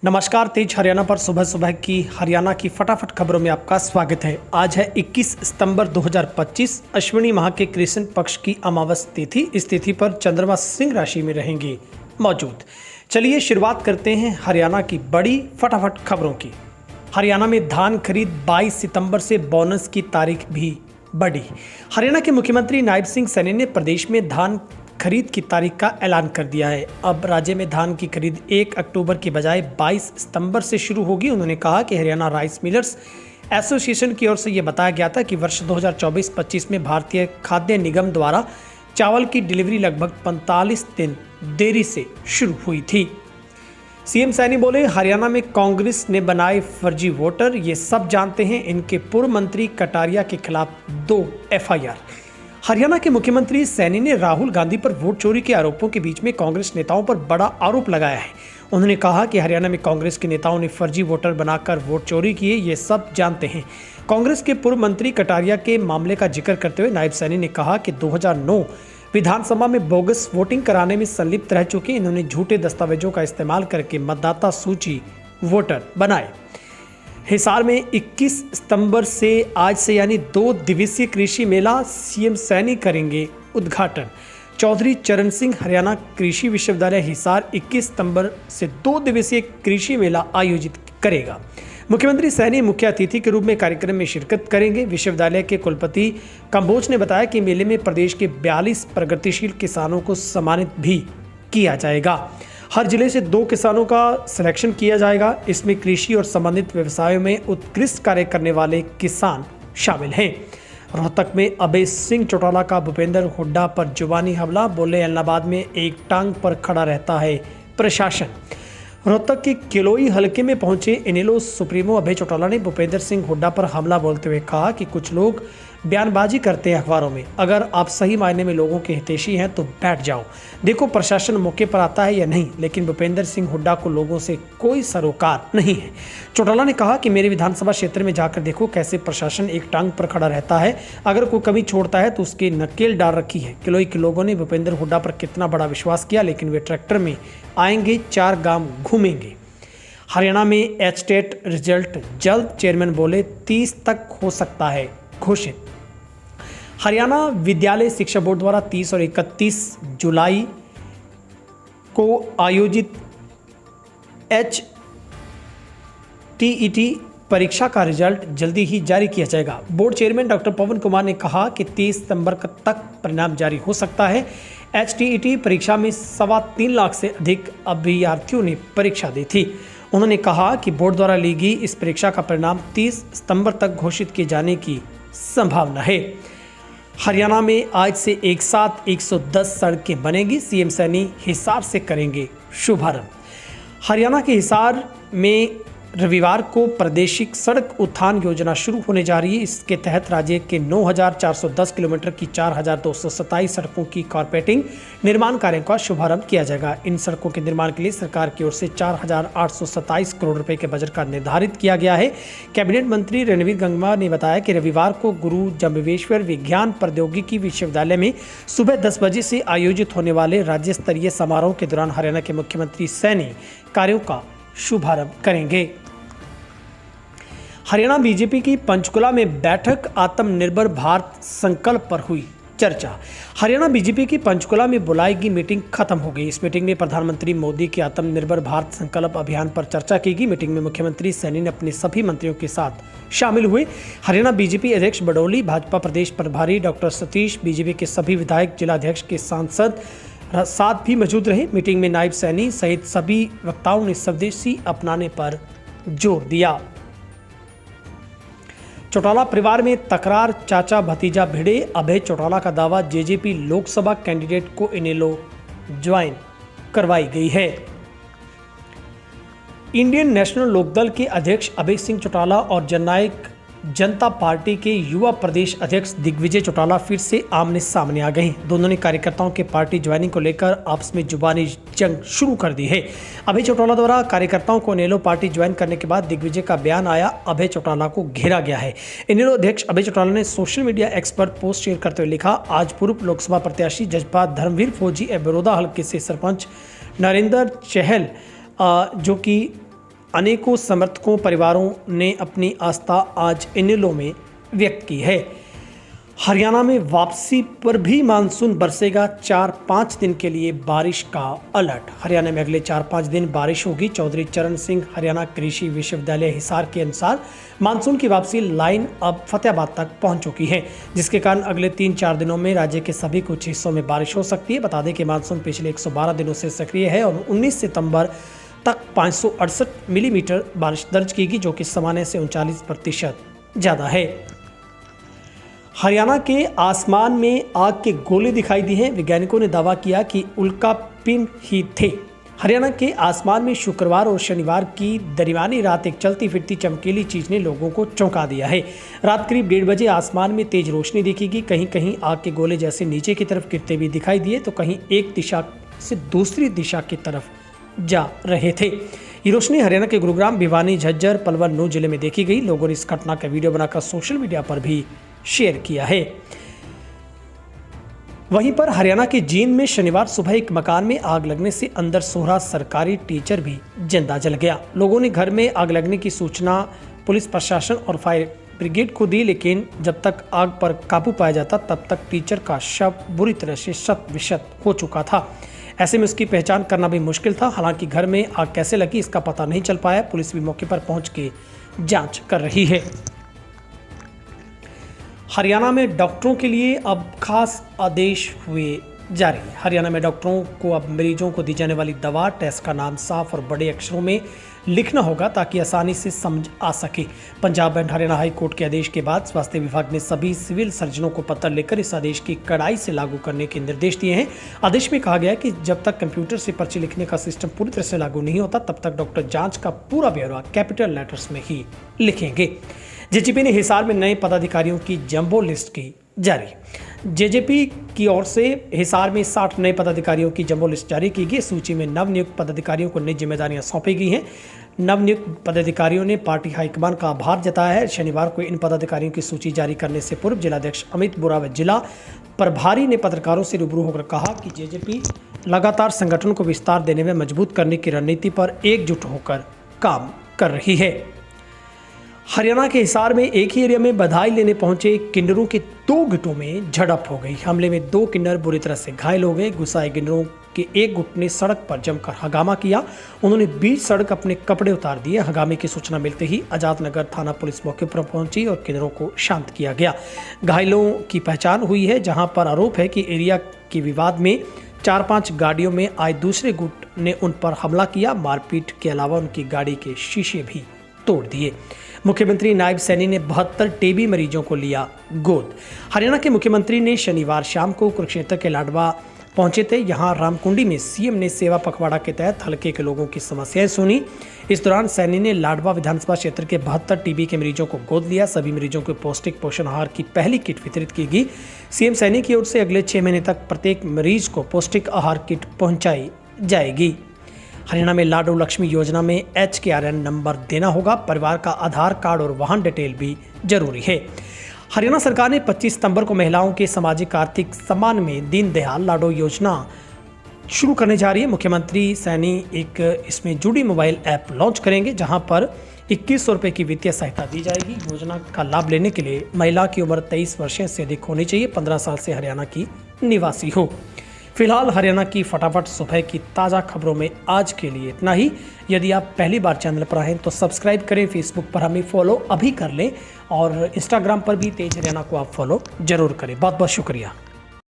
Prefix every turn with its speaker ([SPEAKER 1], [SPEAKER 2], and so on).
[SPEAKER 1] नमस्कार। तेज हरियाणा पर सुबह सुबह की हरियाणा की फटाफट खबरों में आपका स्वागत है। आज है 21 सितंबर 2025। अश्विनी माह के कृष्ण पक्ष की अमावस तिथि। इस तिथि पर चंद्रमा सिंह राशि में रहेंगे मौजूद। चलिए शुरुआत करते हैं हरियाणा की बड़ी फटाफट खबरों की। हरियाणा में धान खरीद 22 सितंबर से बोनस की तारीख भी बढ़ी। हरियाणा के मुख्यमंत्री नायब सिंह सैनी ने प्रदेश में धान खरीद की तारीख का ऐलान कर दिया है। अब राज्य में धान की खरीद 1 अक्टूबर की बजाय 22 सितंबर से शुरू होगी। उन्होंने कहा कि हरियाणा राइस मिलर्स एसोसिएशन की ओर से यह बताया गया था कि वर्ष 2024-25 में भारतीय खाद्य निगम द्वारा चावल की डिलीवरी लगभग 45 दिन देरी से शुरू हुई थी। सीएम सैनी बोले, हरियाणा में कांग्रेस ने बनाए फर्जी वोटर, ये सब जानते हैं। इनके पूर्व मंत्री कटारिया के खिलाफ 2 एफआईआर। हरियाणा के मुख्यमंत्री सैनी ने राहुल गांधी पर वोट चोरी के आरोपों के बीच में कांग्रेस नेताओं पर बड़ा आरोप लगाया है। उन्होंने कहा कि हरियाणा में कांग्रेस के नेताओं ने फर्जी वोटर बनाकर वोट चोरी किए, ये सब जानते हैं। कांग्रेस के पूर्व मंत्री कटारिया के मामले का जिक्र करते हुए नायब सैनी ने कहा कि 2009 विधानसभा में बोगस वोटिंग कराने में संलिप्त रह चुके इन्होंने झूठे दस्तावेजों का इस्तेमाल करके मतदाता सूची वोटर बनाए। हिसार में 21 सितंबर से आज से यानी 2 दिवसीय कृषि मेला सीएम सैनी करेंगे उद्घाटन। चौधरी चरण सिंह हरियाणा कृषि विश्वविद्यालय हिसार 21 सितंबर से 2 दिवसीय कृषि मेला आयोजित करेगा। मुख्यमंत्री सैनी मुख्य अतिथि के रूप में कार्यक्रम में शिरकत करेंगे। विश्वविद्यालय के कुलपति कंबोज ने बताया कि मेले में प्रदेश के 42 प्रगतिशील किसानों को सम्मानित भी किया जाएगा। हर जिले से 2 किसानों का सिलेक्शन किया जाएगा। इसमें कृषि और संबंधित व्यवसायों में उत्कृष्ट कार्य करने वाले किसान शामिल हैं। रोहतक में अभय सिंह चौटाला का भूपेंद्र हुड्डा पर जुबानी हमला। बोले, इलाहाबाद में एक टांग पर खड़ा रहता है प्रशासन। रोहतक के किलोई हलके में पहुंचे इनेलो सुप्रीमो अभय चौटाला ने भूपेंद्र सिंह हुड्डा पर हमला बोलते हुए कहा कि कुछ लोग बयानबाजी करते हैं अखबारों में। अगर आप सही मायने में लोगों के हितैषी हैं तो बैठ जाओ, देखो प्रशासन मौके पर आता है या नहीं, लेकिन भूपेंद्र सिंह हुड्डा को लोगों से कोई सरोकार नहीं है। चौटाला ने कहा कि मेरे विधानसभा क्षेत्र में जाकर देखो कैसे प्रशासन एक टांग पर खड़ा रहता है। अगर कोई कमी छोड़ता है तो उसकी नकेल डाल रखी है। किलोई के लोगों ने भूपेंद्र हुड्डा पर कितना बड़ा विश्वास किया, लेकिन वे ट्रैक्टर में आएंगे, 4 गांव घूमेंगे। हरियाणा में एचटेट रिजल्ट जल्द, चेयरमैन बोले 30 तक हो सकता है घोषित। हरियाणा विद्यालय शिक्षा बोर्ड द्वारा 30 और 31 जुलाई को आयोजित HTET परीक्षा का रिजल्ट जल्दी ही जारी किया जाएगा। बोर्ड चेयरमैन डॉक्टर पवन कुमार ने कहा कि 30 सितंबर तक परिणाम जारी हो सकता है। HTET परीक्षा में 3.25 लाख से अधिक अभ्यर्थियों ने परीक्षा दी थी। उन्होंने कहा कि बोर्ड द्वारा ली गई इस परीक्षा का परिणाम 30 सितंबर तक घोषित किए जाने की संभावना है। हरियाणा में आज से एक साथ 110 सड़कें बनेगी। सीएम सैनी हिसार से करेंगे शुभारंभ। हरियाणा के हिसार में रविवार को प्रादेशिक सड़क उत्थान योजना शुरू होने जा रही है। इसके तहत राज्य के 9,410 किलोमीटर की 4,227 सड़कों की कारपेटिंग निर्माण कार्य का शुभारंभ किया जाएगा। इन सड़कों के निर्माण के लिए सरकार की ओर से 4,827 करोड़ रुपए के बजट का निर्धारित किया गया है। कैबिनेट मंत्री रणवीर गंगवा ने बताया कि रविवार को गुरु जम्बेश्वर विज्ञान प्रौद्योगिकी विश्वविद्यालय में सुबह 10 बजे से आयोजित होने वाले राज्य स्तरीय समारोह के दौरान हरियाणा के मुख्यमंत्री सैनी कार्यों का शुभारंभ करेंगे। हरियाणा बीजेपी की पंचकुला में बैठक, आत्मनिर्भर भारत संकल्प पर हुई चर्चा। हरियाणा बीजेपी की पंचकुला में बुलाई गई मीटिंग खत्म हो गई। इस मीटिंग में प्रधानमंत्री मोदी के आत्मनिर्भर भारत संकल्प अभियान पर चर्चा की गई। मीटिंग में मुख्यमंत्री सैनी ने अपने सभी मंत्रियों के साथ शामिल हुए। हरियाणा बीजेपी अध्यक्ष बडोली, भाजपा प्रदेश प्रभारी डॉक्टर सतीश, बीजेपी के सभी विधायक, जिलाध्यक्ष के सांसद साथ भी मौजूद रहे। मीटिंग में नायब सैनी सहित सभी वक्ताओं ने स्वदेशी अपनाने पर जोर दिया। चौटाला परिवार में तकरार, चाचा भतीजा भिड़े। अभय चौटाला का दावा, जेजेपी लोकसभा कैंडिडेट को इनेलो ज्वाइन करवाई गई है। इंडियन नेशनल लोकदल के अध्यक्ष अभय सिंह चौटाला और जननायक जनता पार्टी के युवा प्रदेश अध्यक्ष दिग्विजय चौटाला फिर से आमने सामने आ गए हैं। दोनों ने कार्यकर्ताओं के पार्टी ज्वाइनिंग को लेकर आपस में जुबानी जंग शुरू कर दी है। अभय चौटाला द्वारा कार्यकर्ताओं को इनेलो पार्टी ज्वाइन करने के बाद दिग्विजय का बयान आया, अभय चौटाला को घेरा गया है। इनेलो अध्यक्ष अभय चौटाला ने सोशल मीडिया एक्स पर पोस्ट शेयर करते हुए लिखा, आज पूर्व लोकसभा प्रत्याशी जजपा धर्मवीर फौजी बड़ौदा हल्के से सरपंच नरेंद्र चहल जो कि अनेकों समर्थकों परिवारों ने अपनी आस्था आज इनेलो में व्यक्त की है। हरियाणा में वापसी पर भी मानसून बरसेगा, 4-5 दिन के लिए बारिश का अलर्ट। हरियाणा में अगले 4-5 दिन बारिश होगी। चौधरी चरण सिंह हरियाणा कृषि विश्वविद्यालय हिसार के अनुसार मानसून की वापसी लाइन अब फतेहाबाद तक पहुंच चुकी है, जिसके कारण अगले 3-4 दिनों में राज्य के सभी कुछ हिस्सों में बारिश हो सकती है। बता दें कि मानसून पिछले 112 दिनों से सक्रिय है और 19 सितंबर तक 568 मिलीमीटर बारिश दर्ज की गई, जो कि सामान्य से 39% ज़्यादा है। हरियाणा के आसमान में आग के गोले दिखाई दिए हैं। वैज्ञानिकों ने दावा किया कि उल्कापिंड ही थे। हरियाणा के आसमान में शुक्रवार और शनिवार की दरमियानी रात एक चलती फिरती चमकीली चीज ने लोगों को चौंका दिया है। रात करीब 1:30 बजे आसमान में तेज रोशनी दिखेगी। कहीं कहीं आग के गोले जैसे नीचे की तरफ गिरते हुए दिखाई दिए, तो कहीं एक दिशा से दूसरी दिशा की तरफ जा रहे थे। ये रोशनी हरियाणा के गुरुग्राम, भिवानी, झज्जर, पलवल, नूंह जिले में देखी गई। लोगों ने इस घटना का वीडियो बनाकर सोशल मीडिया पर भी शेयर किया है। वहीं पर हरियाणा के जींद में शनिवार सुबह एक मकान में आग लगने से अंदर सो रहा सरकारी टीचर भी जिंदा जल गया। लोगों ने घर में आग लगने की सूचना पुलिस प्रशासन और फायर ब्रिगेड को दी, लेकिन जब तक आग पर काबू पाया जाता तब तक टीचर का शव बुरी तरह से शत-विशत हो चुका था। ऐसे में उसकी पहचान करना भी मुश्किल था। हालांकि घर में आग कैसे लगी इसका पता नहीं चल पाया। पुलिस भी मौके पर पहुंच के जांच कर रही है। हरियाणा में डॉक्टरों के लिए अब खास आदेश हुए जारी। हरियाणा में डॉक्टरों को अब मरीजों को दी जाने वाली दवा, टेस्ट का नाम साफ और बड़े अक्षरों में लिखना होगा ताकि आसानी से समझ आ सके। Punjab and Haryana high court के आदेश के बाद स्वास्थ्य विभाग ने सभी सिविल सर्जनों को पत्र लिखकर इस आदेश की कड़ाई से लागू करने के निर्देश दिए हैं। आदेश में कहा गया है कि जब तक कंप्यूटर से पर्ची लिखने का सिस्टम पूरी तरह से लागू नहीं होता तब तक डॉक्टर जांच का पूरा ब्यौरा कैपिटल लेटर्स में ही लिखेंगे। जेजेपी ने हिसार में नए पदाधिकारियों की जंबो लिस्ट की जारी। जेजेपी की ओर से हिसार में 60 नए पदाधिकारियों की जंबो लिस्ट जारी की गई। सूची में नवनियुक्त पदाधिकारियों को नई जिम्मेदारियां सौंपी गई हैं। नवनियुक्त पदाधिकारियों ने पार्टी हाईकमान का आभार जताया है। शनिवार को इन पदाधिकारियों की सूची जारी करने से पूर्व जिलाध्यक्ष अमित बुरा व जिला प्रभारी ने पत्रकारों से रूबरू होकर कहा कि जेजेपी लगातार संगठन को विस्तार देने में मजबूत करने की रणनीति पर एकजुट होकर काम कर रही है। हरियाणा के हिसार में एक ही एरिया में बधाई लेने पहुंचे किन्नरों के 2 गुटों में झड़प हो गई। हमले में 2 किन्नर बुरी तरह से घायल हो गए। गुस्साए किन्नरों के एक गुट ने सड़क पर जमकर हंगामा किया। उन्होंने बीच सड़क अपने कपड़े उतार दिए। हंगामे की सूचना मिलते ही आजाद नगर थाना पुलिस मौके पर पहुंची और किन्नरों को शांत किया गया। घायलों की पहचान हुई है, जहां पर आरोप है कि एरिया के विवाद में 4-5 गाड़ियों में आए दूसरे गुट ने उन पर हमला किया। मारपीट के अलावा उनकी गाड़ी के शीशे भी तोड़ दिए। मुख्यमंत्री नायब सैनी ने 72 टीबी मरीजों को लिया गोद। हरियाणा के मुख्यमंत्री ने शनिवार शाम को कुरुक्षेत्र के लाडवा पहुंचे थे। यहां रामकुंडी में सीएम ने सेवा पखवाड़ा के तहत हल्के के लोगों की समस्याएं सुनी। इस दौरान सैनी ने लाडवा विधानसभा क्षेत्र के 72 टीबी के मरीजों को गोद लिया। सभी मरीजों को पौष्टिक पोषण आहार की पहली किट वितरित की गई। सीएम सैनी की ओर से अगले 6 महीने तक प्रत्येक मरीज को पौष्टिक आहार किट पहुंचाई जाएगी। हरियाणा में लाडो लक्ष्मी योजना में HKRN नंबर देना होगा। परिवार का आधार कार्ड और वाहन डिटेल भी जरूरी है। हरियाणा सरकार ने 25 सितंबर को महिलाओं के सामाजिक आर्थिक सम्मान में दीनदयाल लाडो योजना शुरू करने जा रही है। मुख्यमंत्री सैनी एक इसमें जुड़ी मोबाइल ऐप लॉन्च करेंगे, जहां पर 2100 रुपये की वित्तीय सहायता दी जाएगी। योजना का लाभ लेने के लिए महिला की उम्र 23 वर्ष से अधिक होनी चाहिए, 15 साल से हरियाणा की निवासी हो। फिलहाल हरियाणा की फटाफट सुबह की ताज़ा खबरों में आज के लिए इतना ही। यदि आप पहली बार चैनल पर आए तो सब्सक्राइब करें, फेसबुक पर हमें फॉलो अभी कर लें और इंस्टाग्राम पर भी तेज हरियाणा को आप फॉलो जरूर करें। बहुत बहुत शुक्रिया।